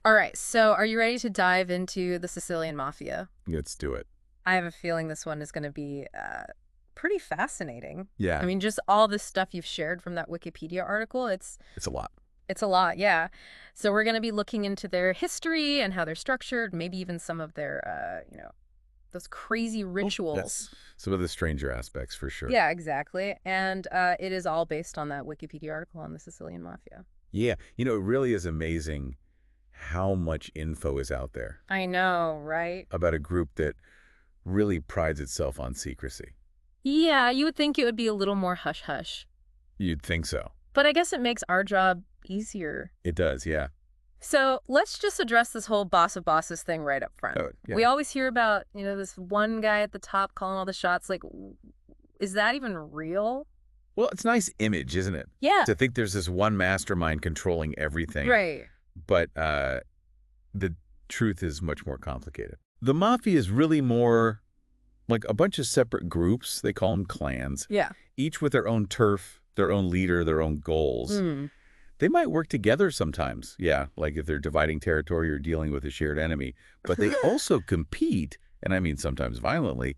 All right, so are you ready to dive into the Sicilian Mafia? Let's do it. I have a feeling this one is going to be pretty fascinating. I Yeah, mean, just all this stuff you've shared from that Wikipedia article, it's a lot. it's a lot, yeah. So we're going to be looking into their history and how they're structured, maybe even some of their, those crazy Oh, yes. rituals. Some of the stranger aspects for sure. Yeah, exactly. And it is all based on that Wikipedia article on the Sicilian Mafia. Yeah, it really is amazing how much info is out there I know, right? about a group that really prides itself on secrecy. Yeah, you would think it would be a little more hush-hush. You'd think so. But I guess it makes our job easier. It does, yeah. So let's just address this whole boss of bosses thing right up front. Oh, yeah. We always hear about, this one guy at the top calling all the shots. Like, is that even real? Well, it's a nice image, isn't it? Yeah. To think there's this one mastermind controlling everything. Right. But the truth is much more complicated. The mafia is really more like a bunch of separate groups. They call them clans. Yeah. Each with their own turf, their own leader, their own goals. Hmm. They might work together sometimes, yeah, like if they're dividing territory or dealing with a shared enemy. But they also compete, and I mean sometimes violently,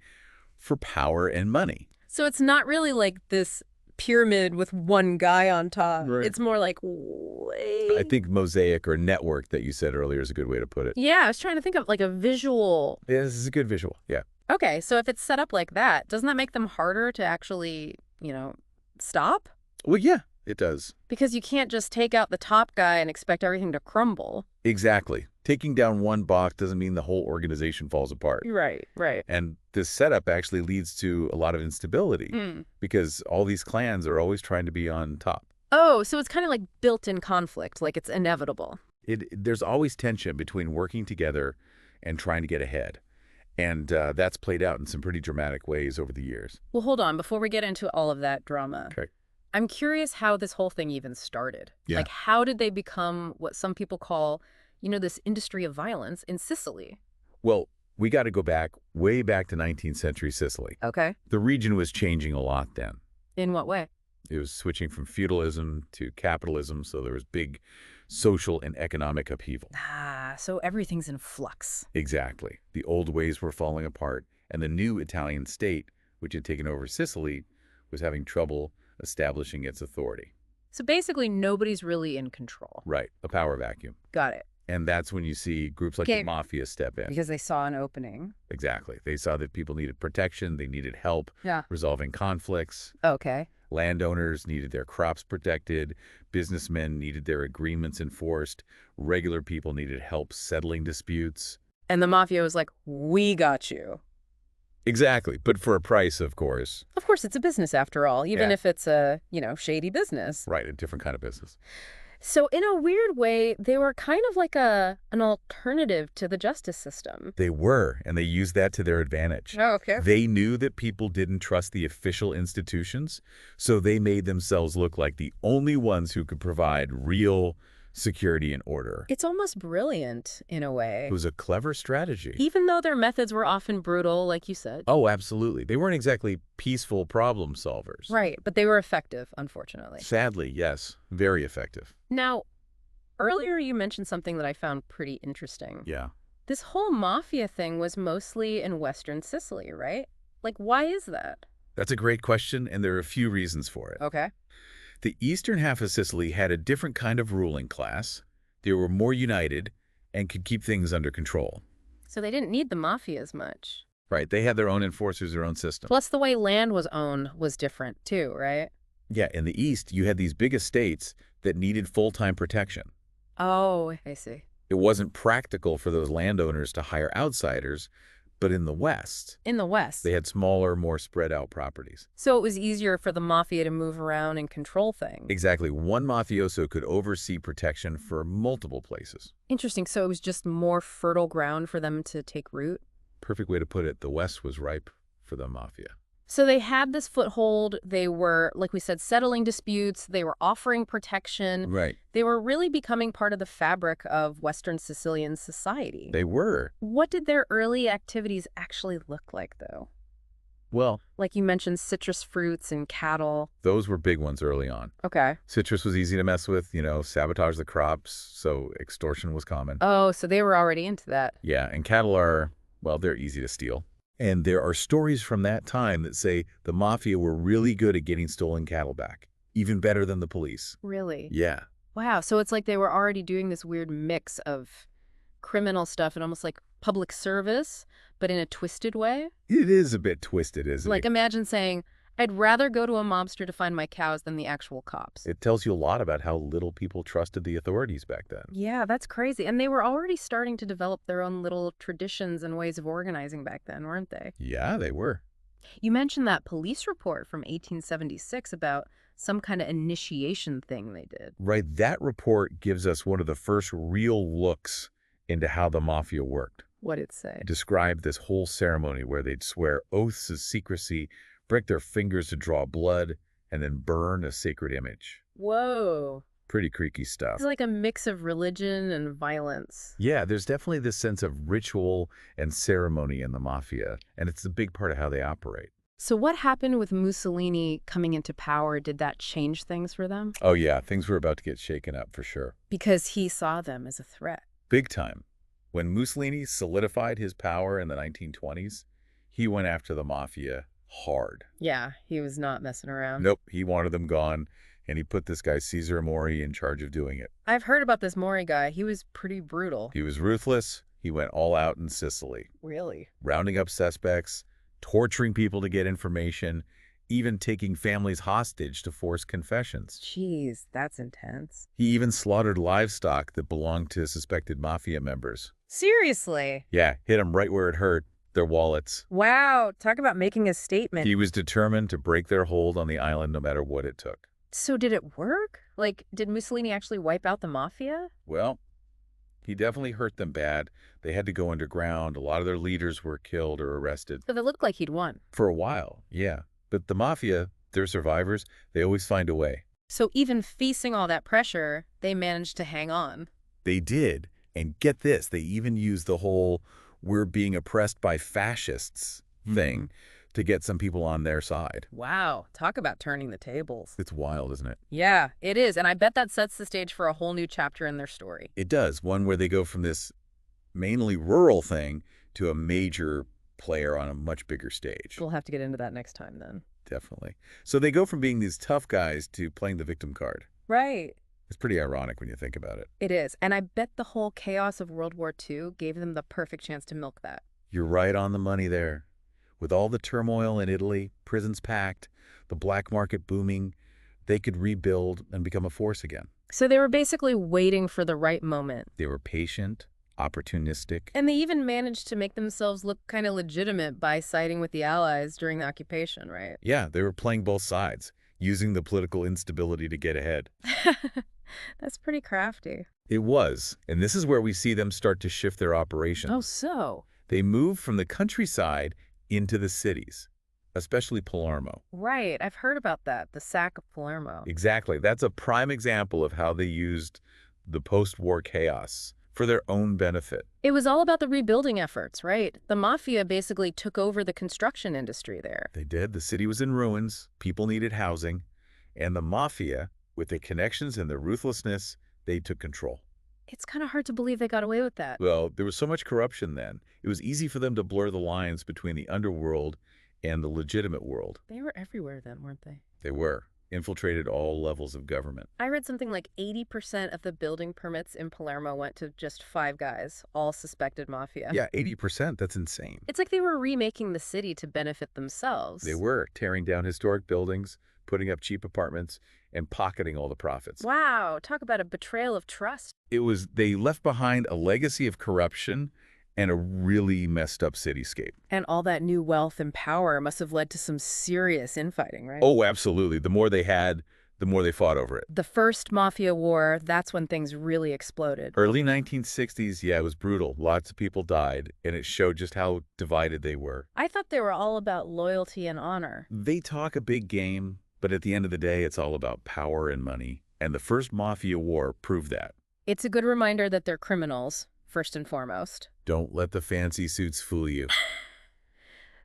for power and money. So it's not really like this pyramid with one guy on top. Right. It's more like, I think mosaic or network that you said earlier is a good way to put it. Yeah, I was trying to think of like a visual. Yeah, this is a good visual, yeah. Okay, so if it's set up like that, doesn't that make them harder to actually, stop? Well, yeah, it does. Because you can't just take out the top guy and expect everything to crumble. Exactly. Taking down one boss doesn't mean the whole organization falls apart. Right, right. And this setup actually leads to a lot of instability because all these clans are always trying to be on top. Oh, so it's kind of like built-in conflict, like it's inevitable. There's always tension between working together and trying to get ahead. And that's played out in some pretty dramatic ways over the years. Well, hold on. Before we get into all of that drama, Okay. I'm curious how this whole thing even started. Yeah. Like, how did they become what some people call, this industry of violence in Sicily? Well, we got to go back, way back to 19th century Sicily. Okay. The region was changing a lot then. In what way? It was switching from feudalism to capitalism, so there was big social and economic upheaval. Ah, so everything's in flux. Exactly. The old ways were falling apart, and the new Italian state, which had taken over Sicily, was having trouble establishing its authority. So basically, nobody's really in control. Right. A power vacuum. Got it. And that's when you see groups like Okay. the mafia step in. Because they saw an opening. Exactly. They saw that people needed protection, they needed help Yeah. resolving conflicts. Okay. Landowners needed their crops protected, businessmen needed their agreements enforced, regular people needed help settling disputes. And the mafia was like, we got you. Exactly, but for a price, of course. Of course, it's a business after all, even Yeah. if it's a, shady business. Right, a different kind of business. So in a weird way, they were kind of like an alternative to the justice system. They were, and they used that to their advantage. Oh, okay. They knew that people didn't trust the official institutions, so they made themselves look like the only ones who could provide real security and order. It's almost brilliant in a way. It was a clever strategy. Even though their methods were often brutal, like you said. Oh, absolutely. They weren't exactly peaceful problem solvers. Right, but they were effective, unfortunately. Sadly, yes. Very effective. Now, earlier you mentioned something that I found pretty interesting. Yeah. This whole mafia thing was mostly in Western Sicily, right? Like, why is that? That's a great question, and there are a few reasons for it. Okay. The eastern half of Sicily had a different kind of ruling class. They were more united and could keep things under control. So they didn't need the mafia as much. Right, they had their own enforcers, their own system. Plus, the way land was owned was different, too, right? Yeah, in the east, you had these big estates that needed full-time protection. Oh, I see. It wasn't practical for those landowners to hire outsiders, but in the west, In the West. they had smaller, more spread-out properties. So it was easier for the mafia to move around and control things. Exactly. One mafioso could oversee protection for multiple places. Interesting. So it was just more fertile ground for them to take root? Perfect way to put it. The west was ripe for the mafia. So they had this foothold. They were, like we said, settling disputes. They were offering protection. Right. They were really becoming part of the fabric of Western Sicilian society. They were. What did their early activities actually look like, though? Well, Like you mentioned citrus fruits and cattle. those were big ones early on. Okay. Citrus was easy to mess with, sabotage the crops, so extortion was common. Oh, so they were already into that. Yeah, and cattle are, well, they're easy to steal. And there are stories from that time that say the mafia were really good at getting stolen cattle back, even better than the police. Really? Yeah, Wow. So it's like they were already doing this weird mix of criminal stuff and almost like public service, but in a twisted way. it is a bit twisted, isn't Like it? imagine saying, I'd rather go to a mobster to find my cows than the actual cops. It tells you a lot about how little people trusted the authorities back then. Yeah, that's crazy. And they were already starting to develop their own little traditions and ways of organizing back then, weren't they? Yeah, they were. You mentioned that police report from 1876 about some kind of initiation thing they did. Right, that report gives us one of the first real looks into how the mafia worked. What'd it say? It described this whole ceremony where they'd swear oaths of secrecy, break their fingers to draw blood, and then burn a sacred image. Whoa. Pretty creaky It's stuff. like a mix of religion and violence. Yeah, there's definitely this sense of ritual and ceremony in the mafia, and it's a big part of how they operate. So what happened with Mussolini coming into power? Did that change things for them? Oh yeah, things were about to get shaken up for sure. Because he saw them as a threat. Big time. When Mussolini solidified his power in the 1920s, he went after the mafia hard. Yeah, he was not messing around. Nope, he wanted them gone, and he put this guy Cesare Mori in charge of doing it. I've heard about this Mori guy. He was pretty brutal. He was ruthless. He went all out in Sicily, Really? rounding up suspects, torturing people to get information, even taking families hostage to force confessions. Jeez, that's intense. He even slaughtered livestock that belonged to suspected mafia members. Seriously? Yeah, hit them right where it hurt, their wallets. Wow, talk about making a statement. He was determined to break their hold on the island no matter what it took. So did it work? Like, did Mussolini actually wipe out the mafia? Well, he definitely hurt them bad. They had to go underground. A lot of their leaders were killed or arrested. So it looked like he'd won. For a while, yeah. But the mafia, they're survivors. They always find a way. So even facing all that pressure, they managed to hang on. They did. And get this, they even used the whole "we're being oppressed by fascists" thing to get some people on their side. Wow, talk about turning the tables. It's wild, isn't it? Yeah, it is. And I bet that sets the stage for a whole new chapter in their story. It does. One where they go from this mainly rural thing to a major player on a much bigger stage. We'll have to get into that next time then. Definitely. So they go from being these tough guys to playing the victim card. Right. It's pretty ironic when you think about it. It is. And I bet the whole chaos of World War II gave them the perfect chance to milk that. You're right on the money there. With all the turmoil in Italy, prisons packed, the black market booming, they could rebuild and become a force again. So they were basically waiting for the right moment. They were patient, opportunistic. And they even managed to make themselves look kind of legitimate by siding with the Allies during the occupation, right? Yeah, they were playing both sides, using the political instability to get ahead. That's pretty crafty. It was, and this is where we see them start to shift their operations. Oh, so? They moved from the countryside into the cities, especially Palermo. Right. I've heard about that, the sack of Palermo. Exactly. That's a prime example of how they used the post-war chaos for their own benefit. It was all about the rebuilding efforts, right? The mafia basically took over the construction industry there. They did. The city was in ruins. People needed housing. And the mafia, with their connections and their ruthlessness, they took control. It's kind of hard to believe they got away with that. Well, there was so much corruption then. It was easy for them to blur the lines between the underworld and the legitimate world. They were everywhere then, weren't they? They were. Infiltrated all levels of government. I read something like 80% of the building permits in Palermo went to just 5 guys, all suspected mafia. Yeah, 80%. That's insane. It's like they were remaking the city to benefit themselves. They were tearing down historic buildings, putting up cheap apartments, and pocketing all the profits. Wow, talk about a betrayal of trust. They left behind a legacy of corruption and a really messed up cityscape. And all that new wealth and power must have led to some serious infighting, right? Oh, absolutely. The more they had, the more they fought over it. The first Mafia War, that's when things really exploded. Early 1960s, yeah, it was brutal. Lots of people died, and it showed just how divided they were. I thought they were all about loyalty and honor. They talk a big game, but at the end of the day, it's all about power and money. And the first Mafia War proved that. It's a good reminder that they're criminals, first and foremost. Don't let the fancy suits fool you.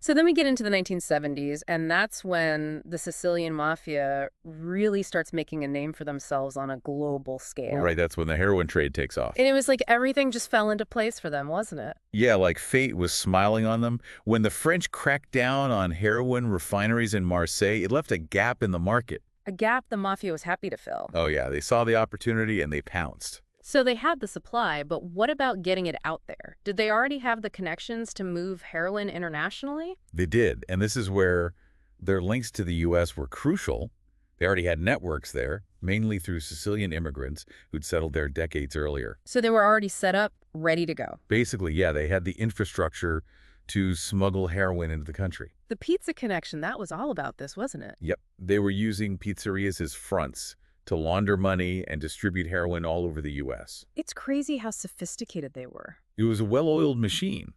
So then we get into the 1970s, and that's when the Sicilian Mafia really starts making a name for themselves on a global All right, scale. that's when the heroin trade takes off. And it was like everything just fell into place for them, wasn't it? Yeah, like fate was smiling on them. When the French cracked down on heroin refineries in Marseille, it left a gap in the market. A gap the Mafia was happy to fill. Oh yeah, they saw the opportunity and they pounced. So they had the supply, but what about getting it out there? Did they already have the connections to move heroin internationally? They did, and this is where their links to the U.S. were crucial. They already had networks there, mainly through Sicilian immigrants who'd settled there decades earlier. So they were already set up, ready to go. Basically, yeah, they had the infrastructure to smuggle heroin into the country. The pizza connection, that was all about this, wasn't it? Yep, they were using pizzerias as fronts to launder money and distribute heroin all over the U.S. It's crazy how sophisticated they were. It was a well-oiled machine,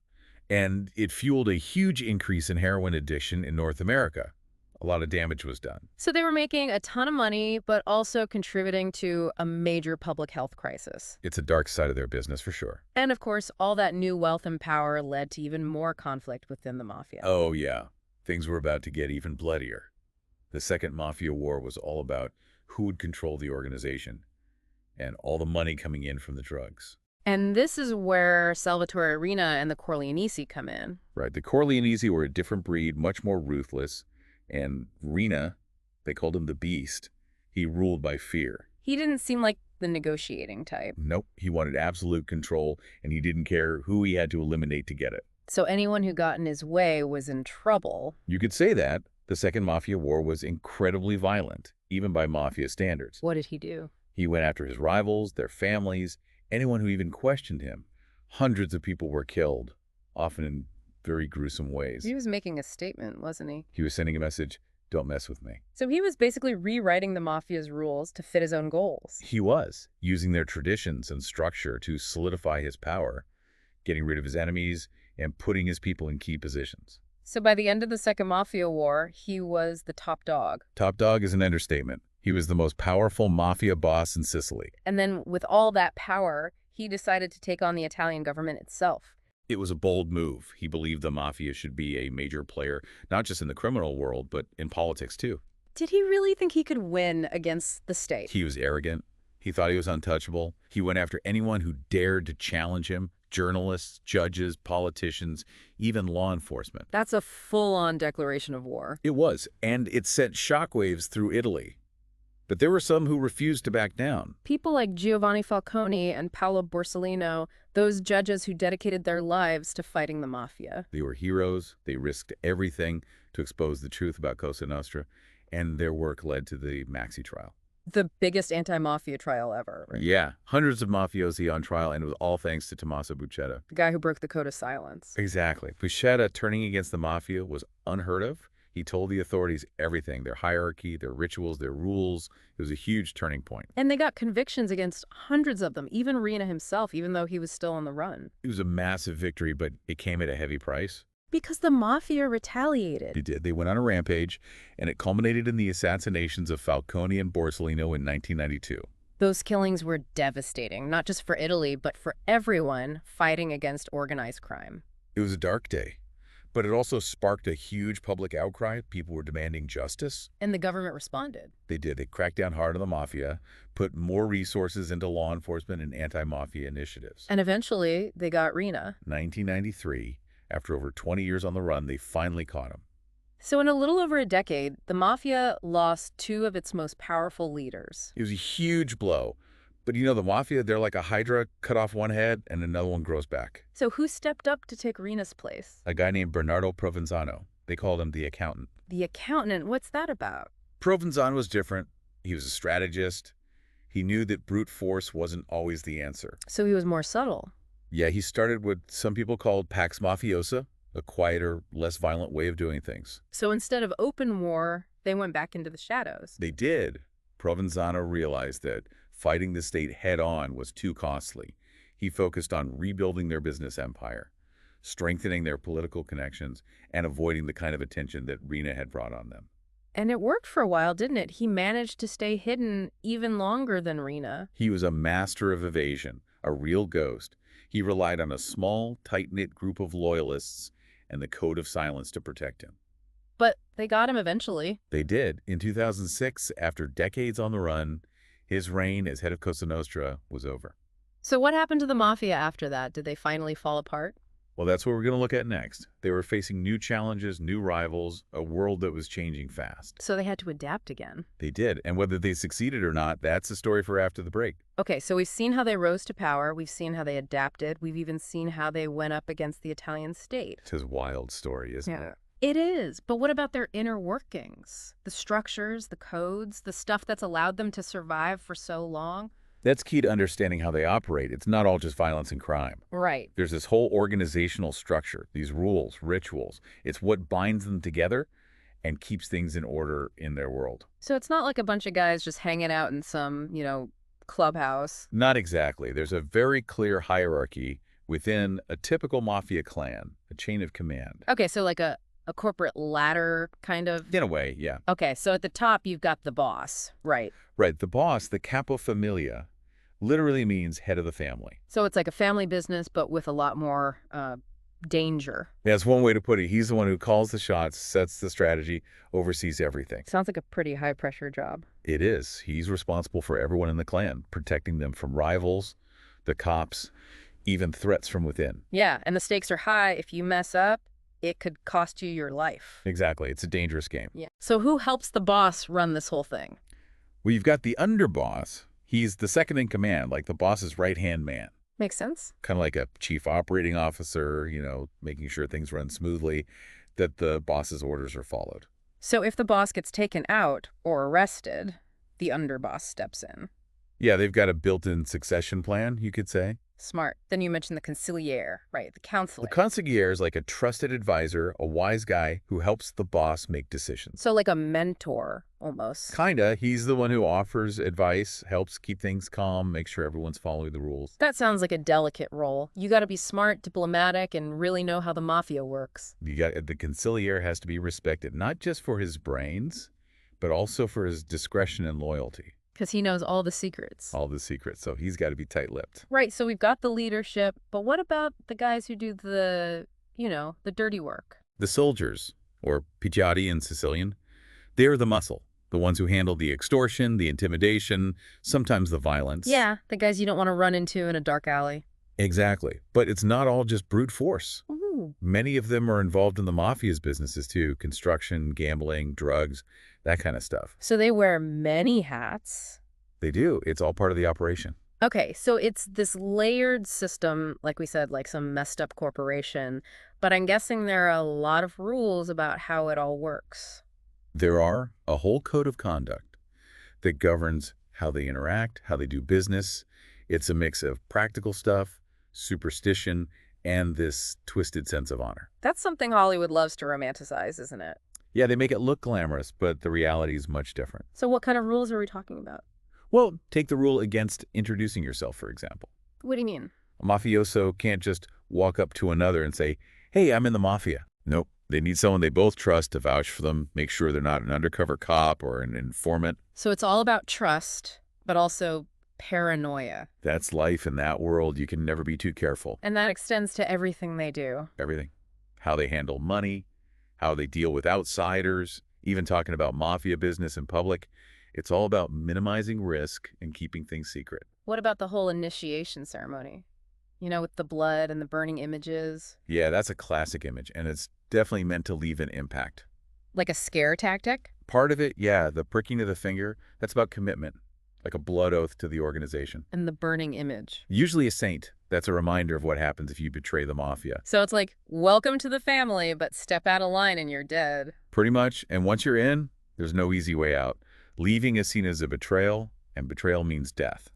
and it fueled a huge increase in heroin addiction in North America. A lot of damage was done. So they were making a ton of money, but also contributing to a major public health crisis. It's a dark side of their business for sure. And of course, all that new wealth and power led to even more conflict within the mafia. Oh, yeah. Things were about to get even bloodier. The Second Mafia War was all about who would control the organization and all the money coming in from the drugs. And this is where Salvatore Arena and the Corleonesi come in. Right. The Corleonesi were a different breed, much more ruthless. And Rena, they called him the Beast. He ruled by fear. He didn't seem like the negotiating type. Nope. He wanted absolute control, and he didn't care who he had to eliminate to get it. So anyone who got in his way was in trouble. You could say that. The Second Mafia War was incredibly violent, even by Mafia standards. What did he do? He went after his rivals, their families, anyone who even questioned him. Hundreds of people were killed, often in very gruesome ways. He was making a statement, wasn't he? He was sending a message, don't mess with me. So he was basically rewriting the mafia's rules to fit his own goals. He was, using their traditions and structure to solidify his power, getting rid of his enemies, and putting his people in key positions. So by the end of the Second Mafia War, he was the top dog. Top dog is an understatement. He was the most powerful mafia boss in Sicily. And then with all that power, he decided to take on the Italian government itself. It was a bold move. He believed the mafia should be a major player, not just in the criminal world, but in politics too. Did he really think he could win against the state? He was arrogant. He thought he was untouchable. He went after anyone who dared to challenge him, journalists, judges, politicians, even law enforcement. That's a full-on declaration of war. It was, and it sent shockwaves through Italy. But there were some who refused to back down. People like Giovanni Falcone and Paolo Borsellino, those judges who dedicated their lives to fighting the mafia. They were heroes. They risked everything to expose the truth about Cosa Nostra, and their work led to the Maxi trial. The biggest anti-mafia trial ever. Right? Yeah, hundreds of mafiosi on trial, and it was all thanks to Tommaso Buscetta. The guy who broke the code of silence. Exactly. Buscetta turning against the mafia was unheard of. He told the authorities everything, their hierarchy, their rituals, their rules. It was a huge turning point. And they got convictions against hundreds of them, even Rena himself, even though he was still on the run. It was a massive victory, but it came at a heavy price. Because the mafia retaliated. They did. They went on a rampage, and it culminated in the assassinations of Falcone and Borsellino in 1992. Those killings were devastating, not just for Italy, but for everyone fighting against organized crime. It was a dark day, but it also sparked a huge public outcry. People were demanding justice. And the government responded. They did. They cracked down hard on the mafia, put more resources into law enforcement and anti-mafia initiatives. And eventually, they got Rena. 1993, after over 20 years on the run, they finally caught him. So in a little over a decade, the mafia lost two of its most powerful leaders. It was a huge blow. But you know, the mafia, they're like a hydra, cut off one head and another one grows back. So who stepped up to take Rena's place? A guy named Bernardo Provenzano. They called him the accountant. The accountant? What's that about? Provenzano was different. He was a strategist. He knew that brute force wasn't always the answer. So he was more subtle. Yeah, he started what some people called Pax Mafiosa, a quieter, less violent way of doing things. So instead of open war, they went back into the shadows. They did. Provenzano realized that fighting the state head-on was too costly. He focused on rebuilding their business empire, strengthening their political connections, and avoiding the kind of attention that Rena had brought on them. And it worked for a while, didn't it? He managed to stay hidden even longer than Rena. He was a master of evasion, a real ghost. He relied on a small, tight-knit group of loyalists and the code of silence to protect him. But they got him eventually. They did. In 2006, after decades on the run, his reign as head of Cosa Nostra was over. So what happened to the mafia after that? Did they finally fall apart? Well, that's what we're going to look at next. They were facing new challenges, new rivals, a world that was changing fast. So they had to adapt again. They did, and whether they succeeded or not, that's a story for after the break. Okay, so we've seen how they rose to power. We've seen how they adapted. We've even seen how they went up against the Italian state. It's a wild story, isn't it? It is, but what about their inner workings? The structures, the codes, the stuff that's allowed them to survive for so long? That's key to understanding how they operate. It's not all just violence and crime. Right. There's this whole organizational structure, these rules, rituals. It's what binds them together and keeps things in order in their world. So it's not like a bunch of guys just hanging out in some, clubhouse. Not exactly. There's a very clear hierarchy within a typical mafia clan, a chain of command. Okay, so like a corporate ladder kind of. In a way, yeah. Okay, so at the top you've got the boss, right? Right. The boss, the capo familia, literally means head of the family. So it's like a family business, but with a lot more danger. That's one way to put it. He's the one who calls the shots, sets the strategy, oversees everything. Sounds like a pretty high-pressure job. It is. He's responsible for everyone in the clan, protecting them from rivals, the cops, even threats from within. Yeah, and the stakes are high. If you mess up, it could cost you your life. Exactly. It's a dangerous game. Yeah. So who helps the boss run this whole thing? Well, you've got the underboss. He's the second in command, like the boss's right-hand man. Makes sense. Kind of like a chief operating officer, making sure things run smoothly, that the boss's orders are followed. So if the boss gets taken out or arrested, the underboss steps in. Yeah, they've got a built-in succession plan, you could say. Smart. Then you mentioned the consigliere, right? The counselor. The consigliere is like a trusted advisor, a wise guy who helps the boss make decisions. So like a mentor, almost. Kinda. He's the one who offers advice, helps keep things calm, make sure everyone's following the rules. That sounds like a delicate role. You got to be smart, diplomatic, and really know how the mafia works. The consigliere has to be respected, not just for his brains, but also for his discretion and loyalty. Because he knows all the secrets. All the secrets, so he's got to be tight-lipped. Right, so we've got the leadership, but what about the guys who do the dirty work? The soldiers, or picciati in Sicilian, they're the muscle, the ones who handle the extortion, the intimidation, sometimes the violence. Yeah, the guys you don't want to run into in a dark alley. Exactly, but it's not all just brute force. Ooh. Many of them are involved in the mafia's businesses too, construction, gambling, drugs, that kind of stuff. So they wear many hats. They do. It's all part of the operation. Okay, so it's this layered system, like we said, like some messed up corporation, but I'm guessing there are a lot of rules about how it all works. There are a whole code of conduct that governs how they interact, how they do business. It's a mix of practical stuff, superstition, and this twisted sense of honor. That's something Hollywood loves to romanticize, isn't it? Yeah, they make it look glamorous, but the reality is much different. So what kind of rules are we talking about? Well, take the rule against introducing yourself, for example. What do you mean? A mafioso can't just walk up to another and say, "Hey, I'm in the mafia." Nope. They need someone they both trust to vouch for them, make sure they're not an undercover cop or an informant. So it's all about trust, but also paranoia. That's life in that world. You can never be too careful. And that extends to everything they do. Everything. How they handle money, how they deal with outsiders, even talking about mafia business in public. It's all about minimizing risk and keeping things secret. What about the whole initiation ceremony? With the blood and the burning images? Yeah, that's a classic image, and it's definitely meant to leave an impact. Like a scare tactic? Part of it, yeah, the pricking of the finger, that's about commitment, like a blood oath to the organization. And the burning image. Usually a saint. That's a reminder of what happens if you betray the mafia. So it's like, welcome to the family, but step out of line and you're dead. Pretty much, and once you're in, there's no easy way out. Leaving is seen as a betrayal, and betrayal means death.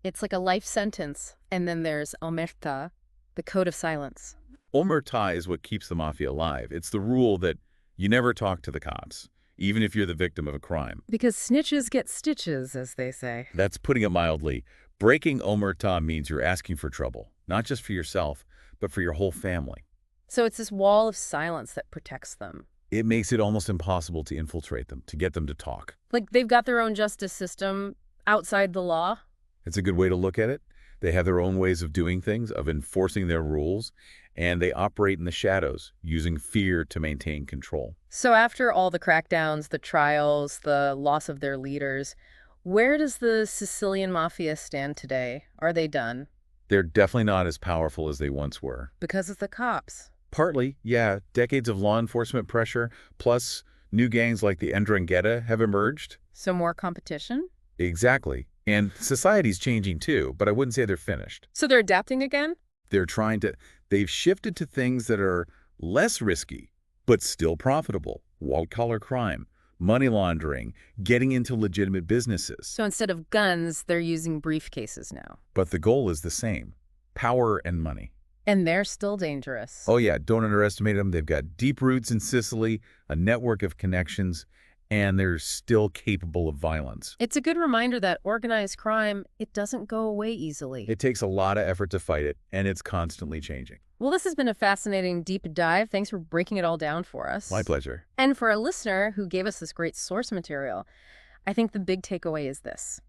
It's like a life sentence. And then there's omerta, the code of silence. Omerta is what keeps the mafia alive. It's the rule that you never talk to the cops, even if you're the victim of a crime. Because snitches get stitches, as they say. That's putting it mildly. Breaking omerta means you're asking for trouble, not just for yourself, but for your whole family. So it's this wall of silence that protects them. It makes it almost impossible to infiltrate them, to get them to talk. Like they've got their own justice system outside the law? It's a good way to look at it. They have their own ways of doing things, of enforcing their rules, and they operate in the shadows, using fear to maintain control. So after all the crackdowns, the trials, the loss of their leaders, where does the Sicilian Mafia stand today? Are they done? They're definitely not as powerful as they once were. Because of the cops. Partly, yeah, decades of law enforcement pressure, plus new gangs like the 'Ndrangheta have emerged. So more competition? Exactly. And society's changing too, but I wouldn't say they're finished. So they're adapting again? They're trying to, they've shifted to things that are less risky, but still profitable. White-collar crime, money laundering, getting into legitimate businesses. So instead of guns, they're using briefcases now. But the goal is the same, power and money. And they're still dangerous. Oh yeah, don't underestimate them. They've got deep roots in Sicily, a network of connections, and they're still capable of violence. It's a good reminder that organized crime, it doesn't go away easily. It takes a lot of effort to fight it, and it's constantly changing. Well, this has been a fascinating deep dive. Thanks for breaking it all down for us. My pleasure. And for a listener who gave us this great source material, I think the big takeaway is this.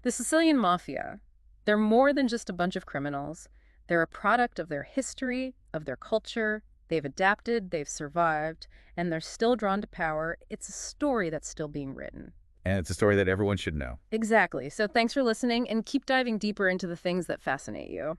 The Sicilian Mafia, they're more than just a bunch of criminals. They're a product of their history, of their culture. They've adapted, they've survived, and they're still drawn to power. It's a story that's still being written. And it's a story that everyone should know. Exactly. So thanks for listening, and keep diving deeper into the things that fascinate you.